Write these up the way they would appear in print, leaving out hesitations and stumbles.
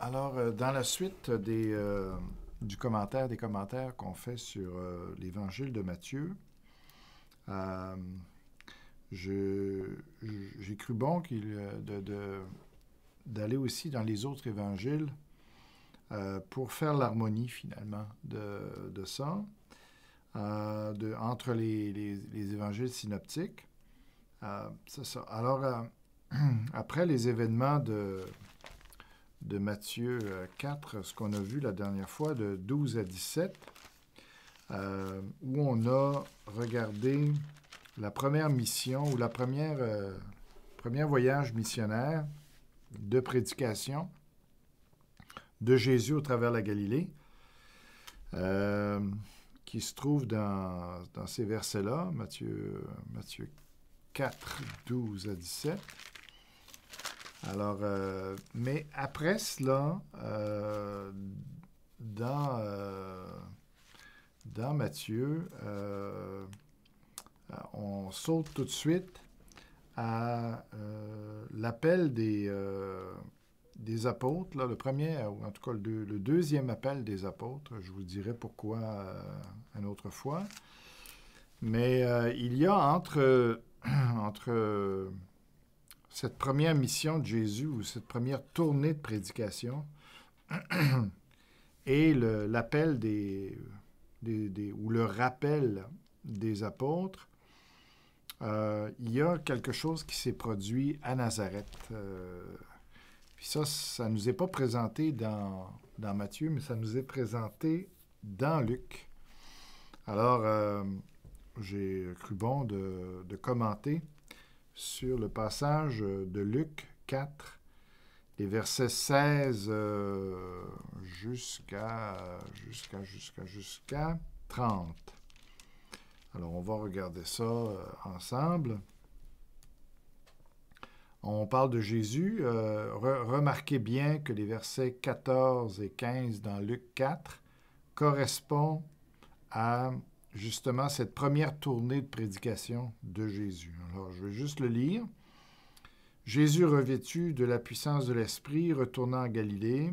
Alors, dans la suite des commentaires qu'on fait sur l'Évangile de Matthieu, euh, je- j'ai cru bon d'aller aussi dans les autres évangiles pour faire l'harmonie finalement de ça, entre les évangiles synoptiques. C'est ça. Alors, après les événements de Matthieu 4, ce qu'on a vu la dernière fois, de 12 à 17, où on a regardé la première mission ou premier voyage missionnaire de prédication de Jésus au travers la Galilée, qui se trouve dans ces versets-là, Matthieu 4, 12 à 17. Alors, mais après cela, dans Matthieu, on saute tout de suite à l'appel des apôtres, là, le premier, ou en tout cas le deuxième appel des apôtres. Je vous dirai pourquoi une autre fois. Mais il y a entre cette première mission de Jésus ou cette première tournée de prédication et l'appel ou le rappel des apôtres, il y a quelque chose qui s'est produit à Nazareth. Puis ça ne nous est pas présenté dans Matthieu, mais ça nous est présenté dans Luc. Alors, j'ai cru bon de commenter sur le passage de Luc 4, les versets 16 jusqu'à 30. Alors, on va regarder ça ensemble. On parle de Jésus. Remarquez bien que les versets 14 et 15 dans Luc 4 correspondent à justement cette première tournée de prédication de Jésus. Alors, je vais juste le lire. Jésus, revêtu de la puissance de l'Esprit, retourna en Galilée.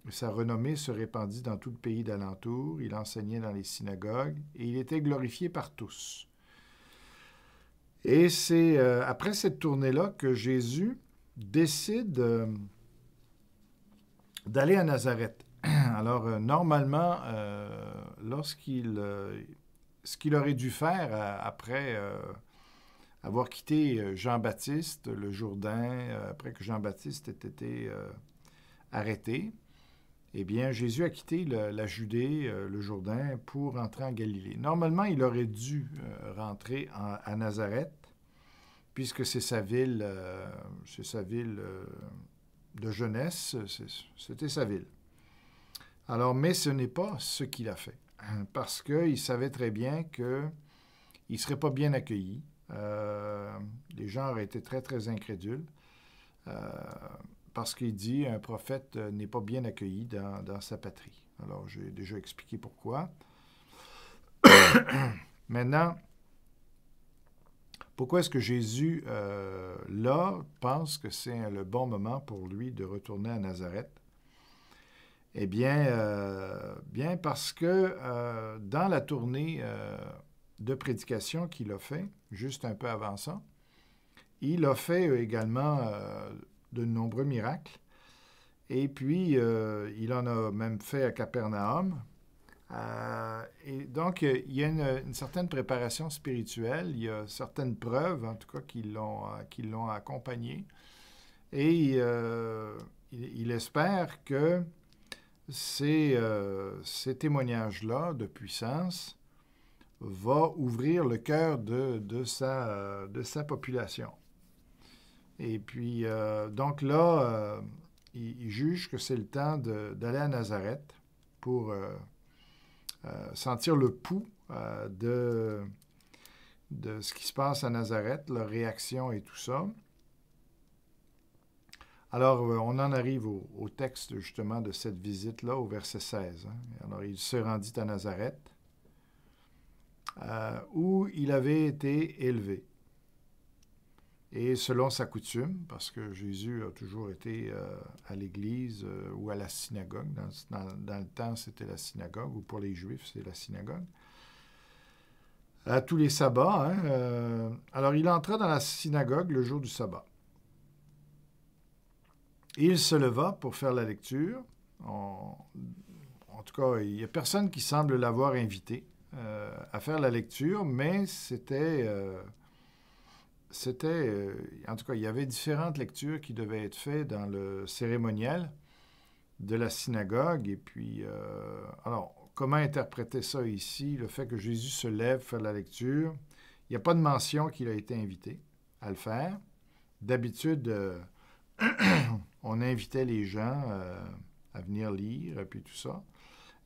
Sa renommée se répandit dans tout le pays d'alentour. Il enseignait dans les synagogues et il était glorifié par tous. Et c'est après cette tournée-là que Jésus décide d'aller à Nazareth. Alors, normalement, ce qu'il aurait dû faire après avoir quitté Jean-Baptiste, le Jourdain, après que Jean-Baptiste ait été arrêté, eh bien, Jésus a quitté la Judée, le Jourdain, pour entrer en Galilée. Normalement, il aurait dû rentrer à Nazareth, puisque c'est sa ville de jeunesse, c'était sa ville. Alors, mais ce n'est pas ce qu'il a fait, parce qu'il savait très bien qu'il ne serait pas bien accueilli. Les gens auraient été très, très incrédules, parce qu'il dit un prophète n'est pas bien accueilli dans sa patrie. Alors, j'ai déjà expliqué pourquoi. Maintenant, pourquoi est-ce que Jésus, là, pense que c'est le bon moment pour lui de retourner à Nazareth? Eh bien, bien parce que dans la tournée de prédication qu'il a fait, juste un peu avant ça, il a fait également de nombreux miracles. Et puis, il en a même fait à Capernaum. Et donc, il y a une certaine préparation spirituelle, il y a certaines preuves, en tout cas, qui l'ont accompagné. Et il espère que ces témoignages-là de puissance vont ouvrir le cœur de sa population. Et puis, donc là, il juge que c'est le temps d'aller à Nazareth pour sentir le pouls de ce qui se passe à Nazareth, leur réaction et tout ça. Alors, on en arrive au texte justement de cette visite-là, au verset 16. Alors, il se rendit à Nazareth, où il avait été élevé. Et selon sa coutume, parce que Jésus a toujours été à l'église ou à la synagogue. Dans le temps, c'était la synagogue, ou pour les Juifs, c'est la synagogue. À tous les sabbats. Alors, il entra dans la synagogue le jour du sabbat. Il se leva pour faire la lecture. En tout cas, il n'y a personne qui semble l'avoir invité à faire la lecture, mais c'était... en tout cas, il y avait différentes lectures qui devaient être faites dans le cérémoniel de la synagogue. Et puis, alors, comment interpréter ça ici? Le fait que Jésus se lève pour faire la lecture. Il n'y a pas de mention qu'il a été invité à le faire. D'habitude, on invitait les gens à venir lire, et puis tout ça.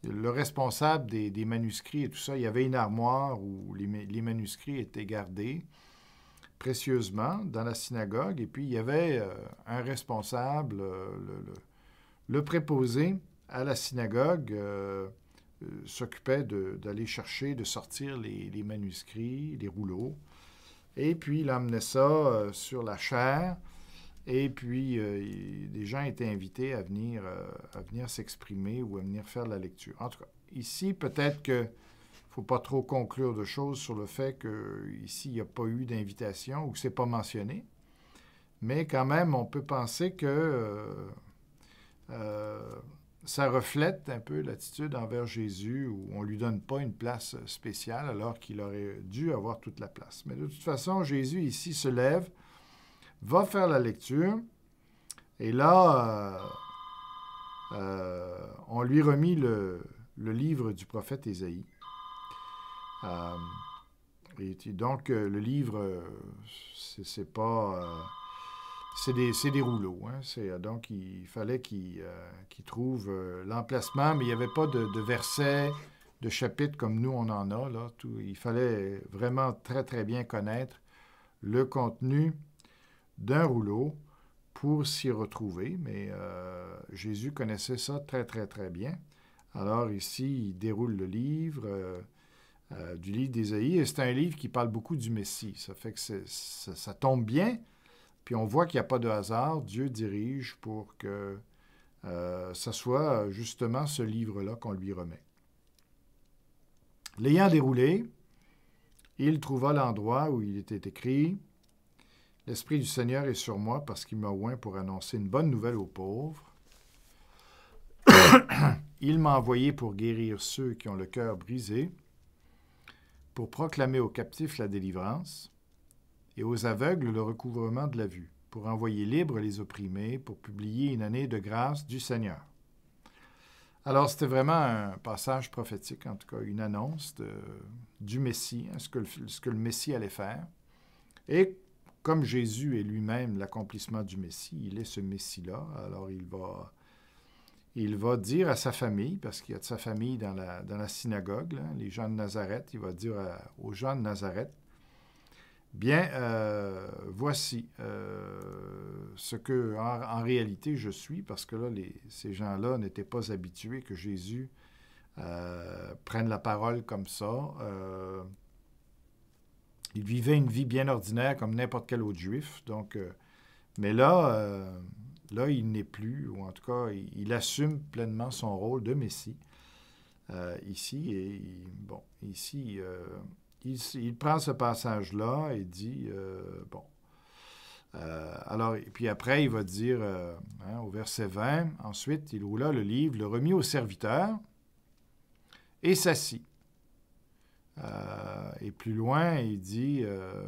Le responsable des manuscrits et tout ça, il y avait une armoire où les manuscrits étaient gardés précieusement dans la synagogue, et puis il y avait un responsable, le préposé à la synagogue, s'occupait d'aller chercher, de sortir les manuscrits, les rouleaux, et puis il emmenait ça sur la chaire, et puis les gens étaient invités à venir s'exprimer ou à venir faire la lecture. En tout cas, ici, peut-être que il ne faut pas trop conclure de choses sur le fait qu'ici, il n'y a pas eu d'invitation ou que ce n'est pas mentionné. Mais quand même, on peut penser que ça reflète un peu l'attitude envers Jésus où on ne lui donne pas une place spéciale alors qu'il aurait dû avoir toute la place. Mais de toute façon, Jésus ici se lève, va faire la lecture, et là, on lui remit le livre du prophète Ésaïe. Et donc, le livre, c'est pas... c'est des rouleaux. Donc, il fallait qu'il trouve l'emplacement, mais il n'y avait pas de versets, de chapitres comme nous, on en a. Là, il fallait vraiment très, très bien connaître le contenu d'un rouleau pour s'y retrouver. Mais Jésus connaissait ça très, très, très bien. Alors, ici, il déroule le livre... du livre d'Ésaïe, et c'est un livre qui parle beaucoup du Messie. Ça fait que ça tombe bien, puis on voit qu'il n'y a pas de hasard. Dieu dirige pour que ça soit justement ce livre-là qu'on lui remet. L'ayant déroulé, il trouva l'endroit où il était écrit « L'Esprit du Seigneur est sur moi parce qu'il m'a oint pour annoncer une bonne nouvelle aux pauvres. Il m'a envoyé pour guérir ceux qui ont le cœur brisé, pour proclamer aux captifs la délivrance et aux aveugles le recouvrement de la vue, pour envoyer libres les opprimés, pour publier une année de grâce du Seigneur. » Alors, c'était vraiment un passage prophétique, en tout cas une annonce du Messie, ce que le Messie allait faire. Et comme Jésus est lui-même l'accomplissement du Messie, il est ce Messie-là, alors il va dire à sa famille, parce qu'il y a de sa famille dans la synagogue, là, les gens de Nazareth, il va dire aux gens de Nazareth, « Bien, voici ce que, en réalité, je suis, parce que là, ces gens-là n'étaient pas habitués que Jésus prenne la parole comme ça. Il vivait une vie bien ordinaire comme n'importe quel autre juif, donc, mais là, il n'est plus, ou en tout cas, il assume pleinement son rôle de Messie ici. Et ici, il prend ce passage-là et dit, alors, et puis après, il va dire, au verset 20, ensuite, il roula le livre, le remit au serviteur et s'assit. Et plus loin, il dit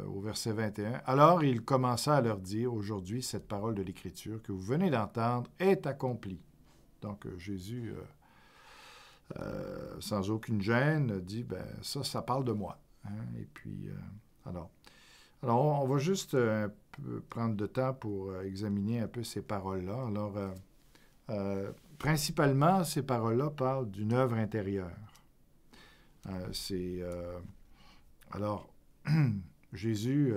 au verset 21, « Alors il commença à leur dire, « Aujourd'hui, cette parole de l'Écriture que vous venez d'entendre est accomplie. » Donc Jésus, sans aucune gêne, dit, « Ça parle de moi. » Et puis, alors, on va juste prendre de temps pour examiner un peu ces paroles-là. Alors, principalement, ces paroles-là parlent d'une œuvre intérieure. Alors, Jésus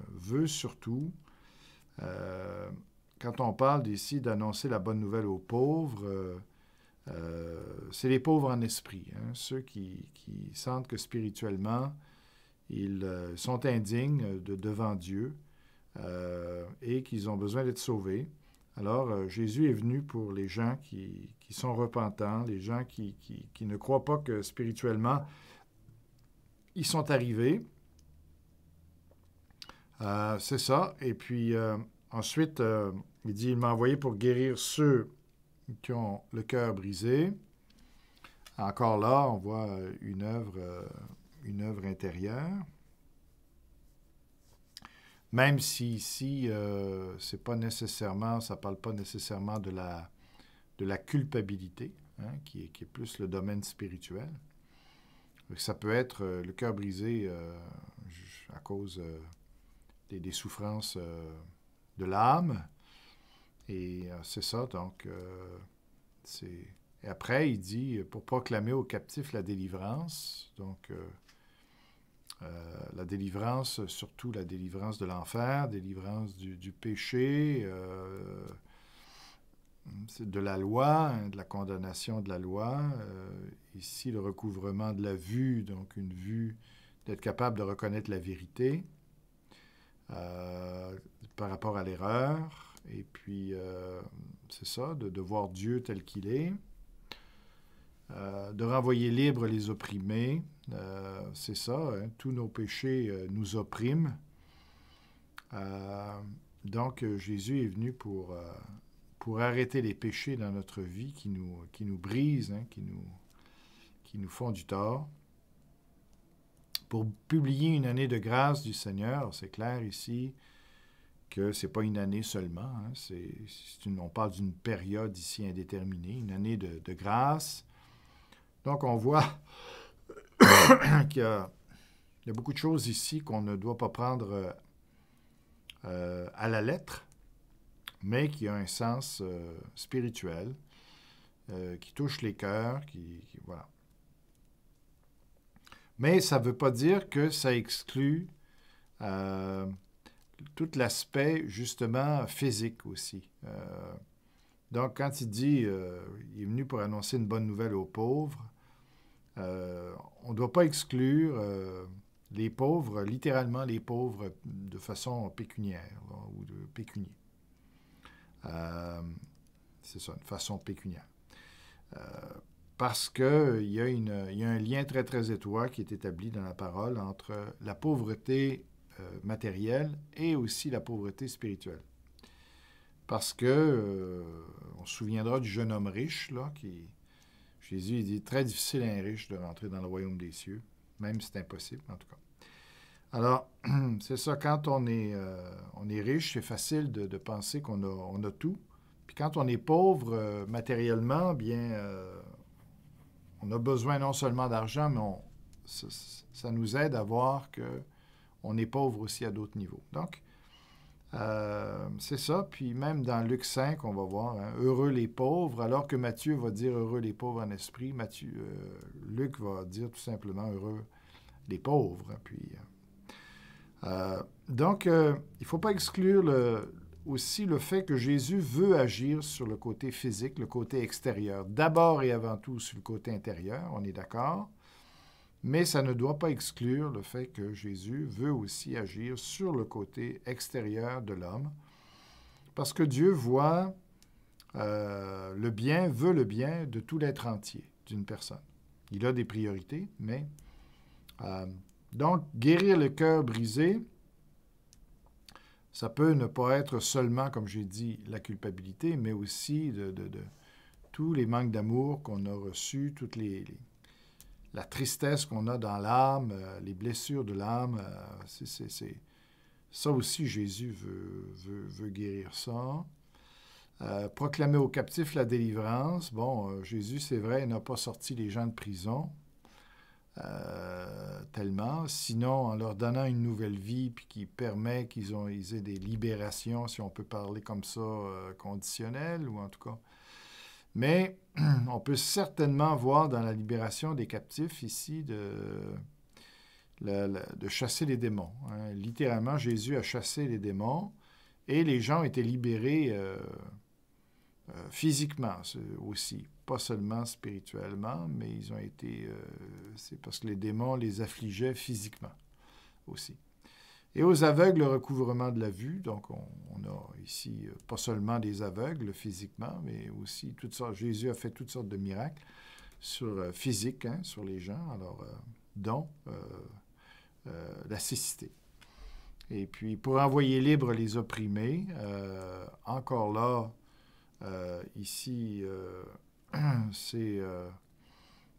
veut surtout, quand on parle ici d'annoncer la bonne nouvelle aux pauvres, c'est les pauvres en esprit, ceux qui sentent que spirituellement, ils sont indignes devant Dieu, et qu'ils ont besoin d'être sauvés. Alors, Jésus est venu pour les gens qui sont repentants, les gens qui ne croient pas que spirituellement, ils sont arrivés. C'est ça. Et puis, ensuite, il dit, il m'a envoyé pour guérir ceux qui ont le cœur brisé. Encore là, on voit une œuvre intérieure. Même si ici, c'est pas nécessairement, ça ne parle pas nécessairement de la culpabilité, hein, qui est plus le domaine spirituel. Ça peut être le cœur brisé à cause des souffrances de l'âme. Et c'est ça, donc, c'est... Et après, il dit, pour proclamer aux captifs la délivrance, donc la délivrance, surtout la délivrance de l'enfer, délivrance du péché, de la loi, hein, de la condamnation de la loi. Ici, le recouvrement de la vue, donc une vue, d'être capable de reconnaître la vérité par rapport à l'erreur. Et puis, c'est ça, de voir Dieu tel qu'il est. De renvoyer libres les opprimés, c'est ça, hein, tous nos péchés nous oppriment. Donc, Jésus est venu pour arrêter les péchés dans notre vie qui nous brisent, hein, qui nous font du tort. Pour publier une année de grâce du Seigneur, c'est clair ici que ce n'est pas une année seulement, hein, on parle d'une période ici indéterminée, une année de grâce. Donc, on voit qu'il y a beaucoup de choses ici qu'on ne doit pas prendre à la lettre, mais qui a un sens spirituel, qui touche les cœurs, voilà. Mais ça ne veut pas dire que ça exclut tout l'aspect, justement, physique aussi. Donc, quand il dit il est venu pour annoncer une bonne nouvelle aux pauvres, on ne doit pas exclure les pauvres, littéralement les pauvres, de façon pécuniaire, là, ou de pécunier. C'est ça, une façon pécuniaire. Parce qu'il y a un lien très, très étroit qui est établi dans la parole entre la pauvreté matérielle et aussi la pauvreté spirituelle. Parce que, on se souviendra du jeune homme riche, là, Jésus il dit, très difficile à un riche de rentrer dans le royaume des cieux, même si c'est impossible, en tout cas. Alors, c'est ça, quand on est riche, c'est facile de penser qu'on a tout. Puis quand on est pauvre matériellement, bien, on a besoin non seulement d'argent, mais ça nous aide à voir qu'on est pauvre aussi à d'autres niveaux. Donc, c'est ça. Puis même dans Luc 5, on va voir, hein, heureux les pauvres, alors que Matthieu va dire heureux les pauvres en esprit. Luc va dire tout simplement heureux les pauvres. Puis, donc, il ne faut pas exclure aussi le fait que Jésus veut agir sur le côté physique, le côté extérieur. D'abord et avant tout sur le côté intérieur, on est d'accord. Mais ça ne doit pas exclure le fait que Jésus veut aussi agir sur le côté extérieur de l'homme, parce que Dieu voit le bien, veut le bien de tout l'être entier d'une personne. Il a des priorités, mais... donc, guérir le cœur brisé, ça peut ne pas être seulement, comme j'ai dit, la culpabilité, mais aussi de tous les manques d'amour qu'on a reçus, la tristesse qu'on a dans l'âme, les blessures de l'âme, ça aussi, Jésus veut guérir ça. Proclamer aux captifs la délivrance. Bon, Jésus, c'est vrai, n'a pas sorti les gens de prison tellement. Sinon, en leur donnant une nouvelle vie, puis qui permet qu'ils aient des libérations, si on peut parler comme ça, conditionnelles, ou en tout cas... Mais on peut certainement voir dans la libération des captifs ici de chasser les démons. Hein. Littéralement, Jésus a chassé les démons et les gens ont été libérés physiquement aussi, pas seulement spirituellement, mais ils ont été... c'est parce que les démons les affligeaient physiquement aussi. Et aux aveugles, le recouvrement de la vue. Donc, on a ici pas seulement des aveugles physiquement, mais aussi toutes sortes. Jésus a fait toutes sortes de miracles physiques sur les gens, alors dont la cécité. Et puis, pour envoyer libres les opprimés, encore là, ici,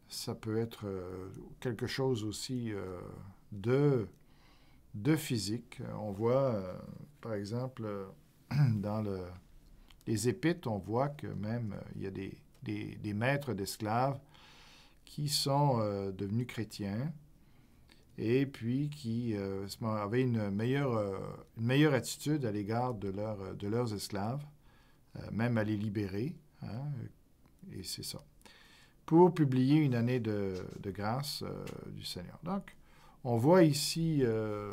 ça peut être quelque chose aussi de physique. On voit, par exemple, dans les Épîtres, on voit que même il y a des maîtres d'esclaves qui sont devenus chrétiens et puis qui avaient une meilleure attitude à l'égard de leurs esclaves, même à les libérer. Et c'est ça. Pour publier une année de grâce du Seigneur. Donc, on voit ici le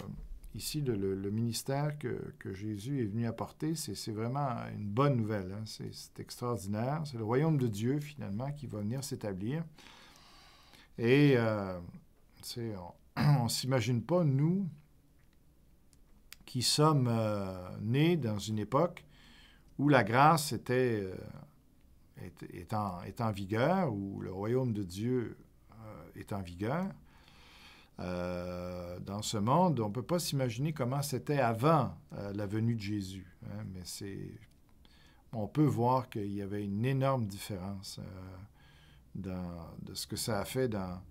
ministère que Jésus est venu apporter. C'est vraiment une bonne nouvelle. C'est extraordinaire. C'est le royaume de Dieu, finalement, qui va venir s'établir. Et, on ne s'imagine pas, nous, qui sommes nés dans une époque où la grâce est en vigueur, où le royaume de Dieu est en vigueur. Dans ce monde, on ne peut pas s'imaginer comment c'était avant la venue de Jésus. Mais on peut voir qu'il y avait une énorme différence de ce que ça a fait dans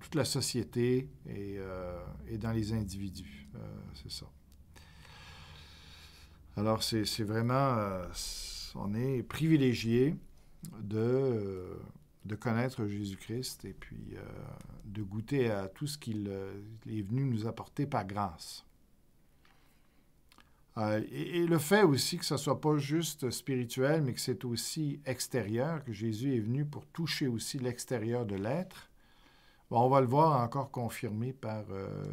toute la société et dans les individus. C'est ça. Alors, c'est vraiment... on est privilégié de connaître Jésus-Christ et puis de goûter à tout ce qu'il est venu nous apporter par grâce. Et le fait aussi que ce ne soit pas juste spirituel, mais que c'est aussi extérieur, que Jésus est venu pour toucher aussi l'extérieur de l'être, on va le voir encore confirmé par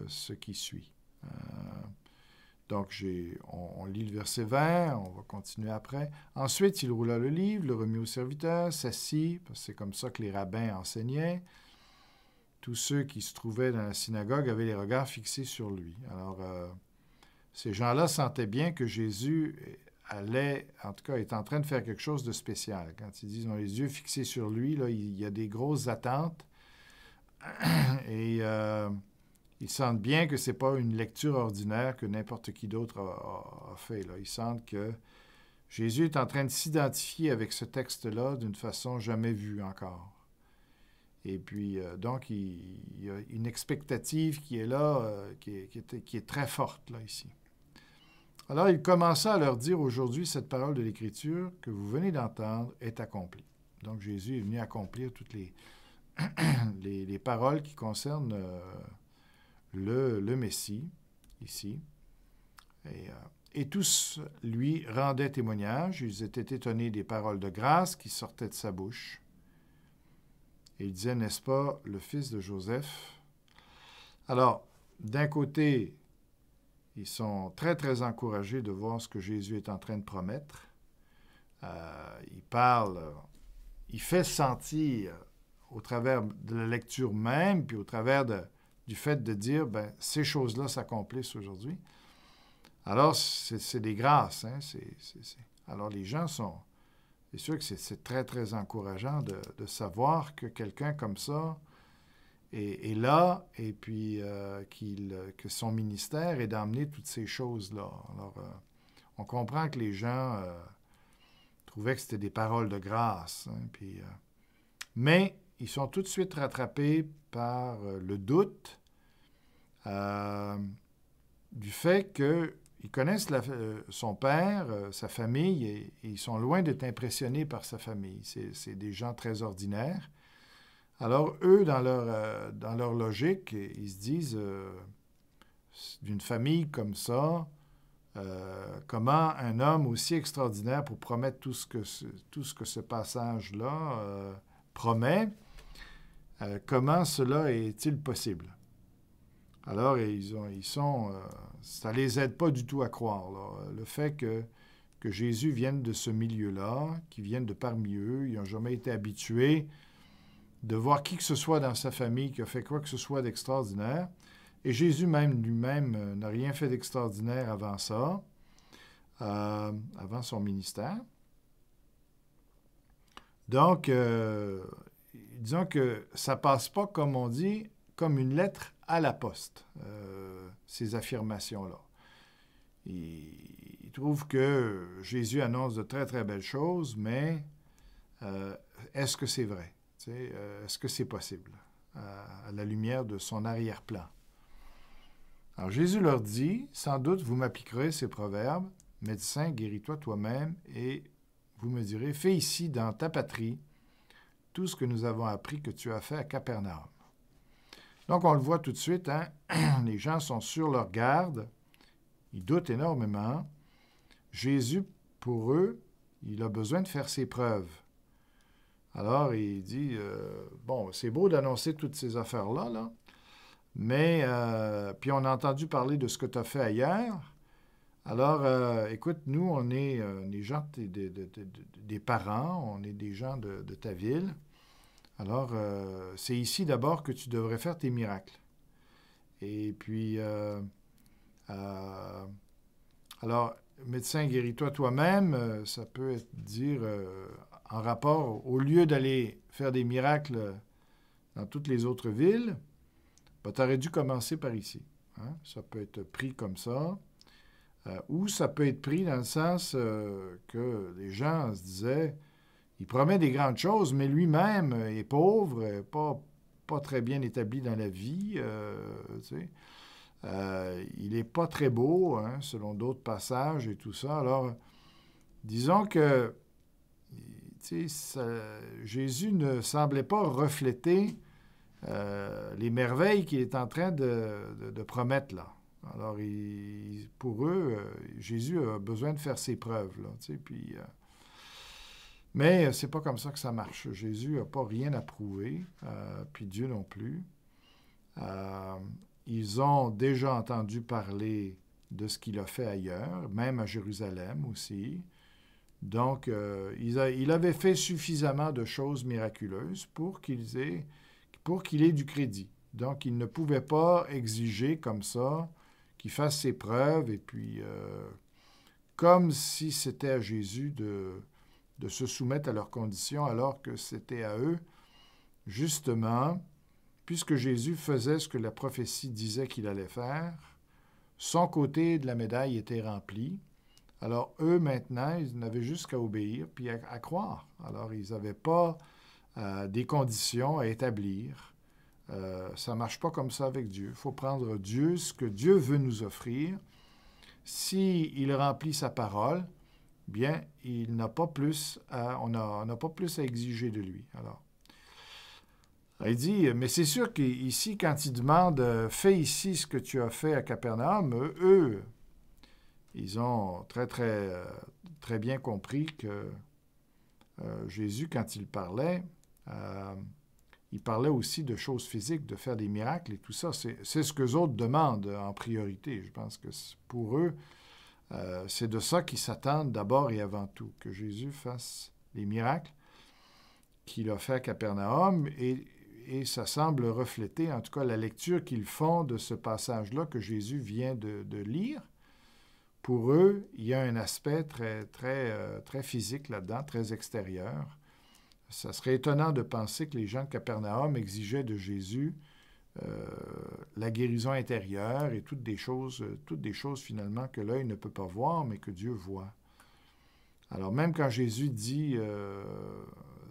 ce qui suit. Donc, on lit le verset 20, on va continuer après. Ensuite, il roula le livre, le remit au serviteur, s'assit, parce que c'est comme ça que les rabbins enseignaient. Tous ceux qui se trouvaient dans la synagogue avaient les regards fixés sur lui. Alors, ces gens-là sentaient bien que Jésus en tout cas, est en train de faire quelque chose de spécial. Quand ils disent qu'ils ont les yeux fixés sur lui, là, il y a des grosses attentes. Et ils sentent bien que ce n'est pas une lecture ordinaire que n'importe qui d'autre a fait. Là. Ils sentent que Jésus est en train de s'identifier avec ce texte-là d'une façon jamais vue encore. Et puis, donc, il y a une expectative qui est là, qui est très forte, là, ici. Alors, il commença à leur dire aujourd'hui, cette parole de l'Écriture que vous venez d'entendre est accomplie. Donc, Jésus est venu accomplir toutes les paroles qui concernent le Messie, ici. Et tous lui rendaient témoignage. Ils étaient étonnés des paroles de grâce qui sortaient de sa bouche. Et il disait, n'est-ce pas, le fils de Joseph? Alors, d'un côté, ils sont très, très encouragés de voir ce que Jésus est en train de promettre. Il parle, il fait sentir au travers de la lecture même, puis au travers du fait de dire, ces choses-là s'accomplissent aujourd'hui. Alors, c'est des grâces. Alors, les gens sont... C'est sûr que c'est très, très encourageant de savoir que quelqu'un comme ça est là et puis que son ministère est d'emmener toutes ces choses-là. Alors, on comprend que les gens trouvaient que c'était des paroles de grâce. Mais ils sont tout de suite rattrapés par le doute du fait qu'ils connaissent son père, sa famille, et ils sont loin d'être impressionnés par sa famille. C'est des gens très ordinaires. Alors, eux, dans leur logique, ils se disent, d'une famille comme ça, comment un homme aussi extraordinaire pour promettre tout ce que ce passage-là promet, comment cela est-il possible? Alors, ça ne les aide pas du tout à croire. Là. Le fait que Jésus vienne de ce milieu-là, qu'il vienne de parmi eux, ils n'ont jamais été habitués de voir qui que ce soit dans sa famille qui a fait quoi que ce soit d'extraordinaire. Et Jésus même lui-même n'a rien fait d'extraordinaire avant ça, avant son ministère. Donc, disons que ça ne passe pas, comme on dit, comme une lettre à la poste, ces affirmations-là. Il trouve que Jésus annonce de très, très belles choses, mais est-ce que c'est vrai? Est-ce que c'est possible à la lumière de son arrière-plan? Alors Jésus leur dit, « Sans doute vous m'appliquerez ces proverbes, médecin, guéris-toi toi-même, et vous me direz, fais ici dans ta patrie tout ce que nous avons appris que tu as fait à Capernaum. » Donc on le voit tout de suite, hein? Les gens sont sur leur garde, ils doutent énormément. Jésus, pour eux, il a besoin de faire ses preuves. Alors, il dit, bon, c'est beau d'annoncer toutes ces affaires-là, là, mais, puis on a entendu parler de ce que tu as fait ailleurs. Alors, écoute, nous, on est des gens, des parents, on est des gens de ta ville. Alors, c'est ici d'abord que tu devrais faire tes miracles. Et puis, alors, médecin, guéris-toi toi-même, ça peut être dire en rapport, au lieu d'aller faire des miracles dans toutes les autres villes, ben, tu aurais dû commencer par ici. Hein? Ça peut être pris comme ça. Ou ça peut être pris dans le sens que les gens se disaient, il promet des grandes choses, mais lui-même est pauvre, pas très bien établi dans la vie. Tu sais. Il n'est pas très beau, hein, selon d'autres passages et tout ça. Alors, disons que Jésus ne semblait pas refléter les merveilles qu'il est en train de promettre là. Alors, pour eux, Jésus a besoin de faire ses preuves. Là, puis, mais c'est pas comme ça que ça marche. Jésus n'a pas rien à prouver, puis Dieu non plus. Ils ont déjà entendu parler de ce qu'il a fait ailleurs, même à Jérusalem aussi. Donc, il avait fait suffisamment de choses miraculeuses pour qu'il ait du crédit. Donc, il ne pouvait pas exiger comme ça qu'il fasse ses preuves et puis, comme si c'était à Jésus de se soumettre à leurs conditions alors que c'était à eux, justement, puisque Jésus faisait ce que la prophétie disait qu'il allait faire, son côté de la médaille était rempli. Alors, eux, maintenant, ils n'avaient juste qu'à obéir puis à croire. Alors, ils n'avaient pas des conditions à établir. Ça ne marche pas comme ça avec Dieu. Il faut prendre Dieu, ce que Dieu veut nous offrir. S'il remplit sa parole, bien, on n'a pas plus à exiger de lui. Alors, il dit, mais c'est sûr qu'ici, quand il demande « Fais ici ce que tu as fait à Capernaum », eux, ils ont très, très, très bien compris que Jésus, quand il parlait aussi de choses physiques, de faire des miracles et tout ça. C'est ce que les autres demandent en priorité. Je pense que pour eux, c'est de ça qu'ils s'attendent d'abord et avant tout, que Jésus fasse les miracles qu'il a fait à Capernaum et ça semble refléter, en tout cas, la lecture qu'ils font de ce passage-là que Jésus vient de lire. Pour eux, il y a un aspect très, très, très physique là-dedans, très extérieur. Ça serait étonnant de penser que les gens de Capernaum exigeaient de Jésus la guérison intérieure et toutes des choses finalement que l'œil ne peut pas voir, mais que Dieu voit. Alors même quand Jésus dit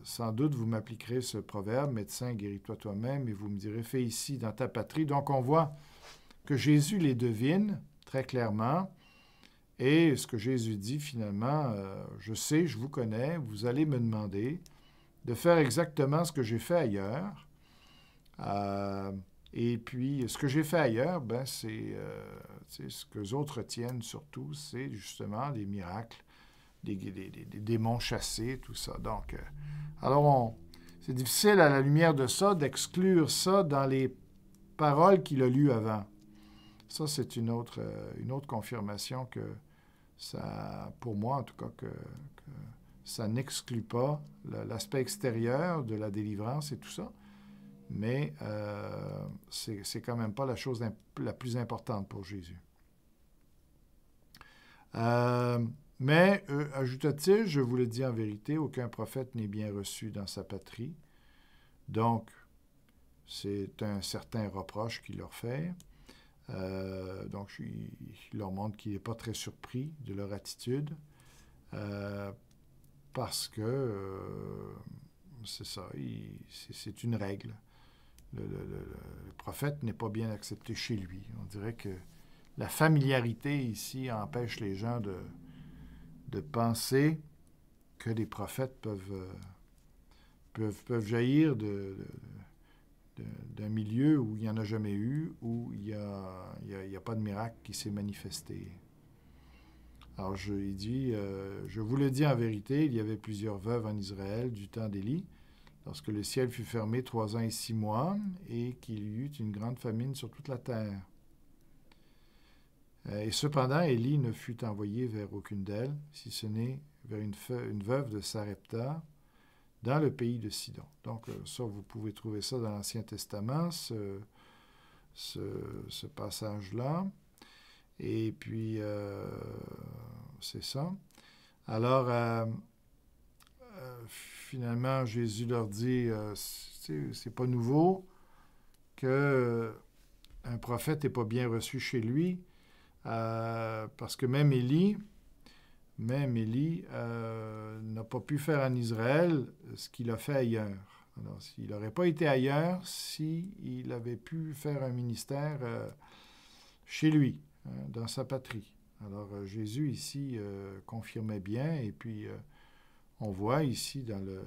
sans doute vous m'appliquerez ce proverbe, médecin, guéris-toi toi-même, et vous me direz, fais ici dans ta patrie. Donc on voit que Jésus les devine très clairement. Et ce que Jésus dit finalement, je sais, je vous connais, vous allez me demander de faire exactement ce que j'ai fait ailleurs. Et puis, ce que j'ai fait ailleurs, ben, c'est ce que les autres retiennent surtout, c'est justement des miracles, des démons chassés, tout ça. Donc, alors, c'est difficile à la lumière de ça d'exclure ça dans les paroles qu'il a lues avant. Ça, c'est une autre confirmation que ça, pour moi en tout cas, que ça n'exclut pas l'aspect extérieur de la délivrance et tout ça, mais c'est quand même pas la chose la plus importante pour Jésus. Mais, ajouta-t-il, je vous le dis en vérité, aucun prophète n'est bien reçu dans sa patrie. Donc, c'est un certain reproche qu'il leur fait. Donc, il leur montre qu'il n'est pas très surpris de leur attitude, parce que c'est ça, c'est une règle. Le prophète n'est pas bien accepté chez lui. On dirait que la familiarité ici empêche les gens de penser que les prophètes peuvent jaillir d'un milieu où il n'y en a jamais eu, où il n'y a pas de miracle qui s'est manifesté. Alors, il dit, je vous le dis en vérité, il y avait plusieurs veuves en Israël du temps d'Élie, lorsque le ciel fut fermé 3 ans et 6 mois, et qu'il y eut une grande famine sur toute la terre. Et cependant, Élie ne fut envoyé vers aucune d'elles, si ce n'est vers une veuve de Sarepta, dans le pays de Sidon. Donc, ça, vous pouvez trouver ça dans l'Ancien Testament, ce passage-là. Et puis, c'est ça. Alors, finalement, Jésus leur dit, c'est pas nouveau qu'un prophète n'est pas bien reçu chez lui, parce que même Élie n'a pas pu faire en Israël ce qu'il a fait ailleurs. Alors, il n'aurait pas été ailleurs s'il avait pu faire un ministère chez lui, dans sa patrie. Alors, Jésus, ici, confirmait bien, et puis on voit ici,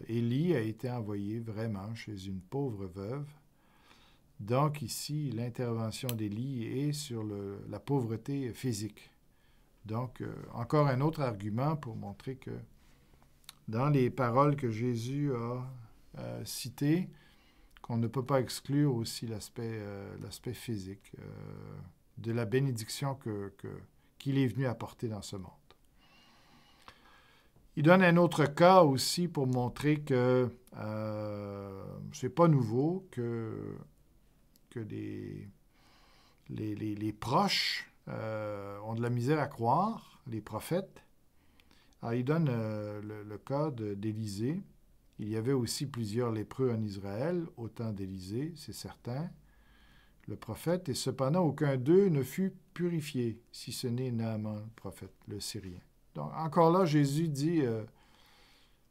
Élie a été envoyé vraiment chez une pauvre veuve. Donc, ici, l'intervention d'Élie est sur la pauvreté physique. Donc, encore un autre argument pour montrer que dans les paroles que Jésus a citées, qu'on ne peut pas exclure aussi l'aspect physique de la bénédiction qu'il est venu apporter dans ce monde. Il donne un autre cas aussi pour montrer que c'est pas nouveau que les proches ont de la misère à croire, les prophètes. Alors, il donne le cas d'Élisée. Il y avait aussi plusieurs lépreux en Israël, au temps d'Élisée, c'est certain, le prophète, et cependant aucun d'eux ne fut purifié, si ce n'est Naaman, le prophète, le Syrien. Donc, encore là, Jésus dit,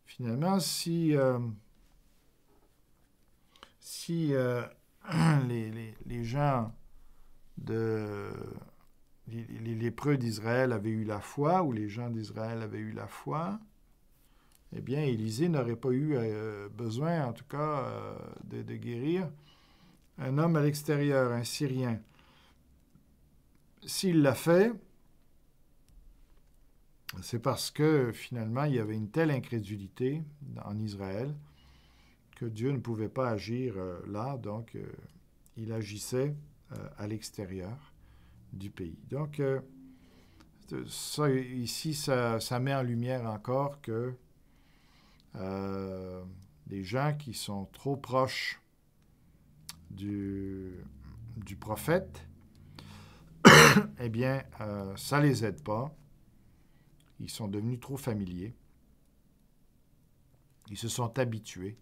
finalement, si les gens les lépreux d'Israël avaient eu la foi, ou les gens d'Israël avaient eu la foi, eh bien, Élisée n'aurait pas eu besoin, en tout cas, de guérir un homme à l'extérieur, un Syrien. S'il l'a fait, c'est parce que, finalement, il y avait une telle incrédulité en Israël que Dieu ne pouvait pas agir là, donc il agissait à l'extérieur du pays. Donc, ça, ici, ça met en lumière encore que les gens qui sont trop proches du prophète, eh bien, ça ne les aide pas. Ils sont devenus trop familiers. Ils se sont habitués.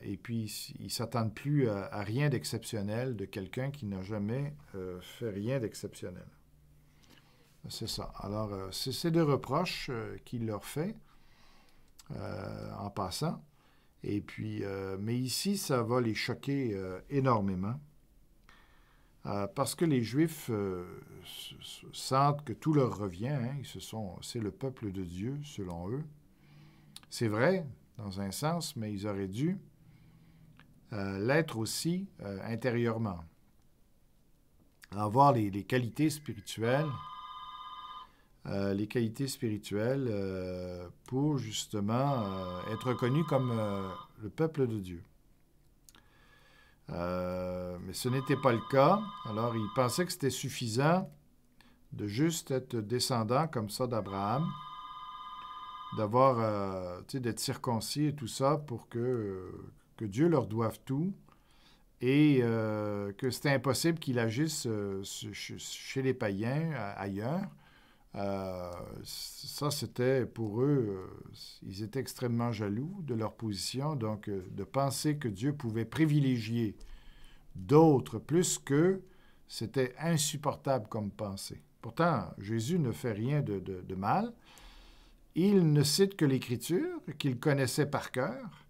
Et puis, ils ne s'attendent plus à rien d'exceptionnel de quelqu'un qui n'a jamais fait rien d'exceptionnel. C'est ça. Alors, c'est des reproches qu'il leur fait en passant. Et puis, mais ici, ça va les choquer énormément. Parce que les Juifs sentent que tout leur revient. Hein, c'est le peuple de Dieu, selon eux. C'est vrai, dans un sens, mais ils auraient dû l'être aussi intérieurement. Avoir les qualités spirituelles, pour justement être reconnus comme le peuple de Dieu. Mais ce n'était pas le cas. Alors, ils pensaient que c'était suffisant de juste être descendant comme ça d'Abraham, d'être circoncis et tout ça pour que que Dieu leur doive tout et que c'était impossible qu'il agisse chez les païens ailleurs. Ça, c'était pour eux, ils étaient extrêmement jaloux de leur position, donc de penser que Dieu pouvait privilégier d'autres plus qu'eux, c'était insupportable comme pensée. Pourtant, Jésus ne fait rien de mal. Il ne cite que l'Écriture, qu'il connaissait par cœur,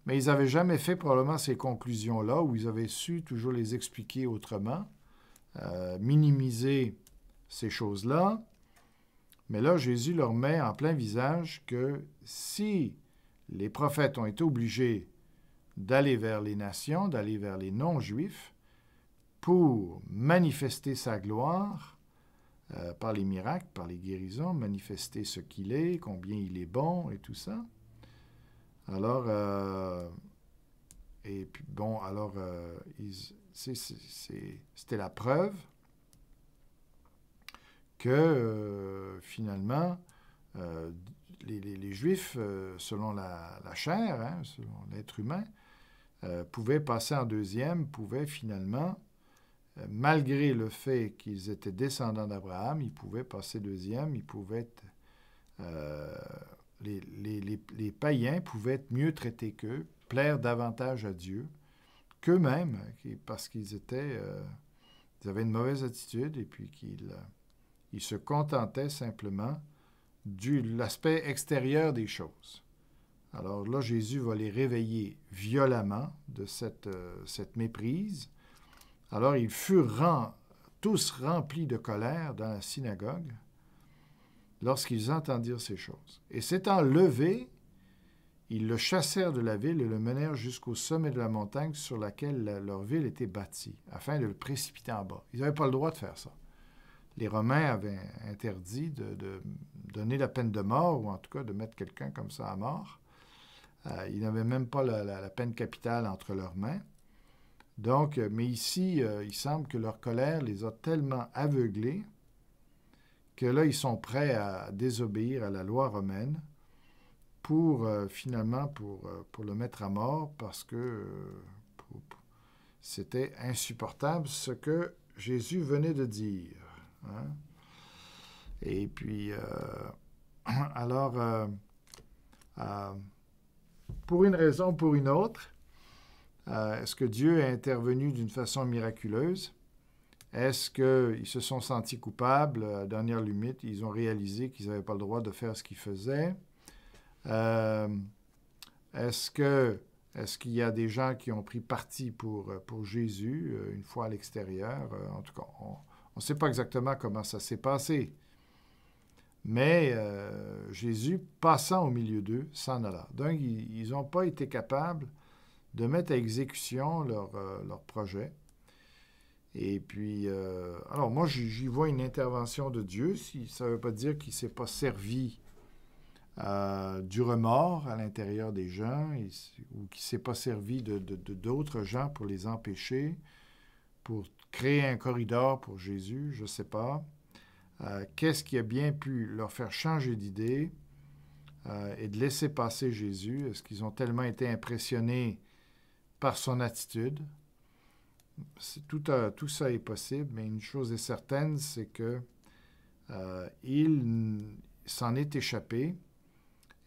mais ils n'avaient jamais fait probablement ces conclusions-là, où ils avaient su toujours les expliquer autrement, minimiser ces choses-là. Mais là, Jésus leur met en plein visage que si les prophètes ont été obligés d'aller vers les nations, d'aller vers les non-juifs, pour manifester sa gloire par les miracles, par les guérisons, manifester ce qu'il est, combien il est bon et tout ça. Alors, et puis bon, alors, c'était la preuve que finalement, les Juifs, selon la chair, hein, selon l'être humain, pouvaient passer en deuxième, pouvaient finalement, malgré le fait qu'ils étaient descendants d'Abraham, ils pouvaient passer deuxième, ils pouvaient les païens pouvaient être mieux traités qu'eux, plaire davantage à Dieu qu'eux-mêmes, parce qu'ils avaient une mauvaise attitude et puis qu'ils se contentaient simplement de l'aspect extérieur des choses. Alors là, Jésus va les réveiller violemment de cette méprise. Alors ils furent tous remplis de colère dans la synagogue lorsqu'ils entendirent ces choses. Et s'étant levés, ils le chassèrent de la ville et le menèrent jusqu'au sommet de la montagne sur laquelle leur ville était bâtie, afin de le précipiter en bas. Ils n'avaient pas le droit de faire ça. Les Romains avaient interdit de donner la peine de mort, ou en tout cas de mettre quelqu'un comme ça à mort. Ils n'avaient même pas la peine capitale entre leurs mains. Donc, mais ici, il semble que leur colère les a tellement aveuglés que là, ils sont prêts à désobéir à la loi romaine pour, finalement, pour le mettre à mort parce que c'était insupportable ce que Jésus venait de dire. Hein? Et puis, alors, pour une raison ou pour une autre, est-ce que Dieu est intervenu d'une façon miraculeuse? Est-ce qu'ils se sont sentis coupables? À la dernière limite, ils ont réalisé qu'ils n'avaient pas le droit de faire ce qu'ils faisaient. Est-ce qu'il y a des gens qui ont pris parti pour Jésus une fois à l'extérieur? En tout cas, on ne sait pas exactement comment ça s'est passé. Mais Jésus, passant au milieu d'eux, s'en alla. Donc, ils n'ont pas été capables de mettre à exécution leur projet. Et puis, alors moi, j'y vois une intervention de Dieu. Ça ne veut pas dire qu'il ne s'est pas servi du remords à l'intérieur des gens ou qu'il ne s'est pas servi d'autres gens pour les empêcher, pour créer un corridor pour Jésus, je ne sais pas. Qu'est-ce qui a bien pu leur faire changer d'idée et de laisser passer Jésus? Est-ce qu'ils ont tellement été impressionnés par son attitude? Tout ça est possible, mais une chose est certaine, c'est que il s'en est échappé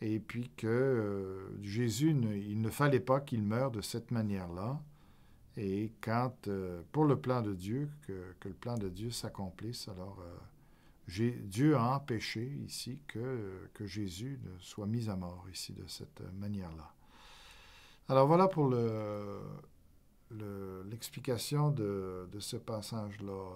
et puis que Jésus, il ne fallait pas qu'il meure de cette manière-là. Et quand, pour le plan de Dieu, que le plan de Dieu s'accomplisse, alors Dieu a empêché ici que Jésus ne soit mis à mort ici de cette manière-là. Alors voilà pour l'explication de ce passage-là.